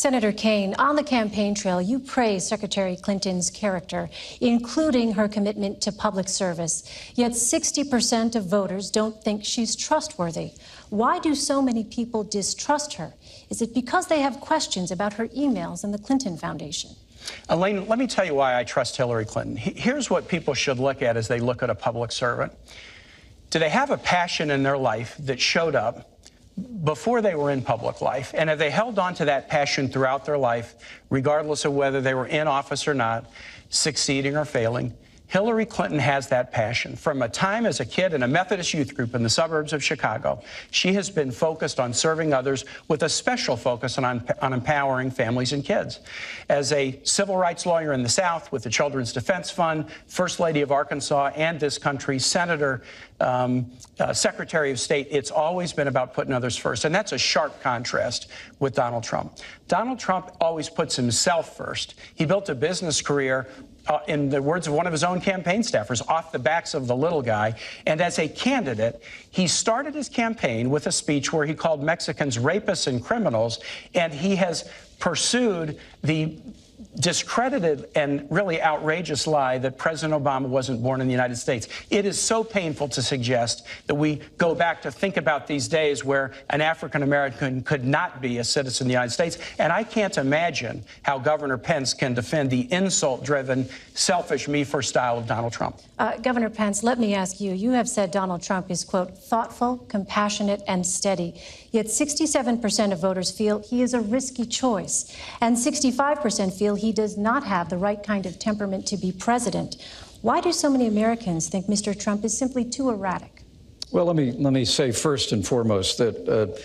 Senator Kaine, on the campaign trail, you praise Secretary Clinton's character, including her commitment to public service. Yet 60% of voters don't think she's trustworthy. Why do so many people distrust her? Is it because they have questions about her emails and the Clinton Foundation? Elaine, let me tell you why I trust Hillary Clinton. Here's what people should look at as they look at a public servant. Do they have a passion in their life that showed up before they were in public life? And have they held on to that passion throughout their life, regardless of whether they were in office or not, succeeding or failing? Hillary Clinton has that passion. From a time as a kid in a Methodist youth group in the suburbs of Chicago, she has been focused on serving others with a special focus on empowering families and kids. As a civil rights lawyer in the South with the Children's Defense Fund, First Lady of Arkansas and this country's Senator, Secretary of State, it's always been about putting others first. And that's a sharp contrast with Donald Trump. Donald Trump always puts himself first. He built a business career in the words of one of his own campaign staffers, off the backs of the little guy. And as a candidate, he started his campaign with a speech where he called Mexicans rapists and criminals, and he has pursued the discredited and really outrageous lie that President Obama wasn't born in the United States. It is so painful to suggest that we go back to think about these days where an African American could not be a citizen of the United States. And I can't imagine how Governor Pence can defend the insult-driven, selfish, me-first style of Donald Trump. Governor Pence, let me ask you, you have said Donald Trump is, quote, thoughtful, compassionate, and steady. Yet 67% of voters feel he is a risky choice, and 65% feel he does not have the right kind of temperament to be president. Why do so many Americans think Mr. Trump is simply too erratic? Well, let me say first and foremost that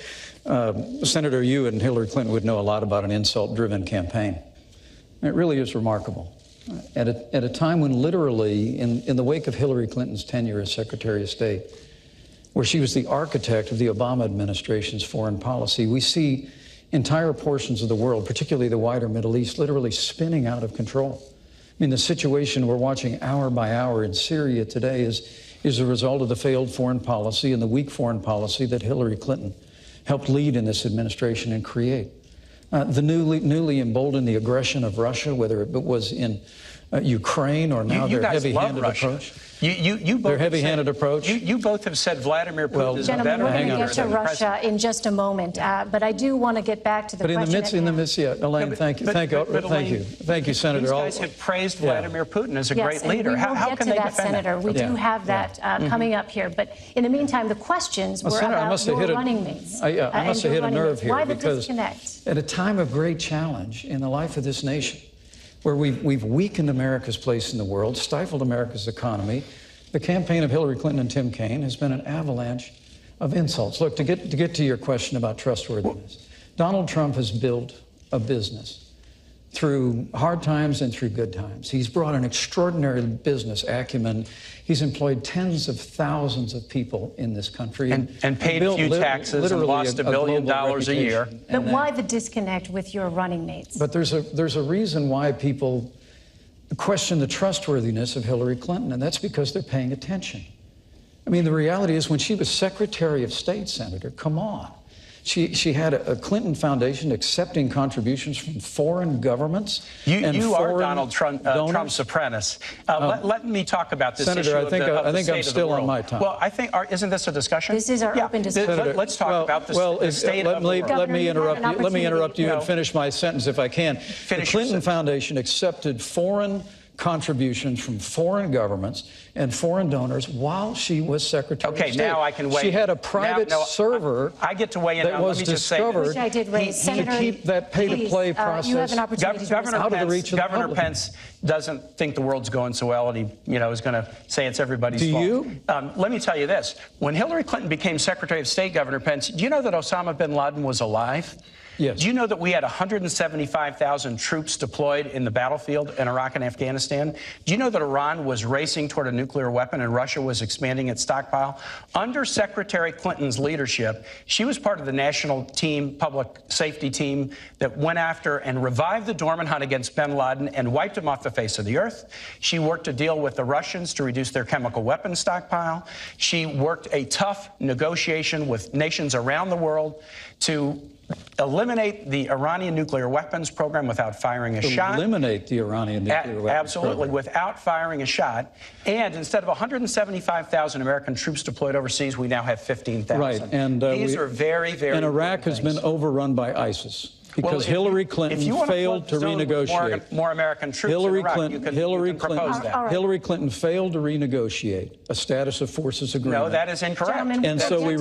Senator, you and Hillary Clinton would know a lot about an insult-driven campaign. It really is remarkable. At a time when literally, in the wake of Hillary Clinton's tenure as Secretary of State, where she was the architect of the Obama administration's foreign policy, we see entire portions of the world, particularly the wider Middle East, literally spinning out of control. I mean, the situation we're watching hour by hour in Syria today is a result of the failed foreign policy and the weak foreign policy that Hillary Clinton helped lead in this administration and create. The newly emboldened the aggression of Russia, whether it was in Ukraine or now their heavy-handed approach. Their heavy-handed approach. You both have said Vladimir Putin is a better we're going to get to Russia in just a moment, but I do want to get back to the question. But in the midst, yeah, Elaine, thank you, Senator. These guys have praised Vladimir Putin as a great leader. How can they defend Senator? We do have that coming up here. But in the meantime, the questions were about your running mates. I must have hit a nerve here. Why the disconnect? At a time of great challenge in the life of this nation, where we've weakened America's place in the world, stifled America's economy, the campaign of Hillary Clinton and Tim Kaine has been an avalanche of insults. Look, to get to your question about trustworthiness, Donald Trump has built a business through hard times and through good times. He's brought an extraordinary business acumen. He's employed tens of thousands of people in this country. And paid a few taxes and lost $1 billion a year. But why the disconnect with your running mates? But there's a reason why people question the trustworthiness of Hillary Clinton, and that's because they're paying attention. I mean, the reality is when she was Secretary of State, Senator, come on. She had a Clinton Foundation accepting contributions from foreign governments. You are Donald Trump's apprentice. Let me talk about this Senator, issue I think I'm still on my time. Well, isn't this a discussion? This is our open discussion. Senator, let's talk about the state of the world. Let me interrupt you and finish my sentence if I can. The Clinton Foundation accepted foreign contributions from foreign governments and foreign donors while she was Secretary of State. Okay, now I can weigh in. She had a private server I get to weigh in that was discovered to keep that pay-to-play process you have an opportunity out of the reach of the Governor public. Pence doesn't think the world's going so well, and he, is going to say it's everybody's fault. Do you? Let me tell you this. When Hillary Clinton became Secretary of State, Governor Pence, do you know that Osama bin Laden was alive? Yes. Do you know that we had 175,000 troops deployed in the battlefield in Iraq and Afghanistan? Do you know that Iran was racing toward a nuclear weapon and Russia was expanding its stockpile? Under Secretary Clinton's leadership, she was part of the national team, public safety team, that went after and revived the dormant hunt against bin Laden and wiped him off the face of the earth. She worked to deal with the Russians to reduce their chemical weapons stockpile. She worked a tough negotiation with nations around the world to eliminate the Iranian nuclear weapons program without firing a shot. Eliminate the Iranian nuclear weapons Absolutely, program. without firing a shot. And instead of 175,000 American troops deployed overseas, we now have 15,000. Right, and these are very, very. And Iraq has things. been overrun by ISIS. Because Hillary Clinton failed to renegotiate. More American troops in Iraq, you can propose that. Hillary Clinton failed to renegotiate a status of forces agreement. No, that is incorrect. Gentlemen, And so we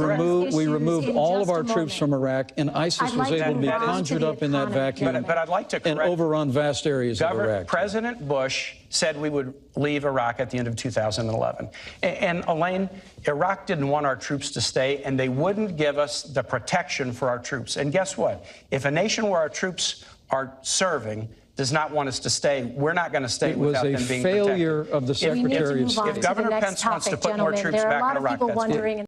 removed all of our troops from Iraq, and ISIS was able to be conjured up in that vacuum But I'd like to correct. and overrun vast areas of Iraq. President Bush said we would leave Iraq at the end of 2011. And Elaine, Iraq didn't want our troops to stay, and they wouldn't give us the protection for our troops. And guess what? If a nation where our troops are serving does not want us to stay, we're not going to stay without them being protected. It was a failure of the Secretary of State. If Governor Pence wants to put more troops back in Iraq, that's good.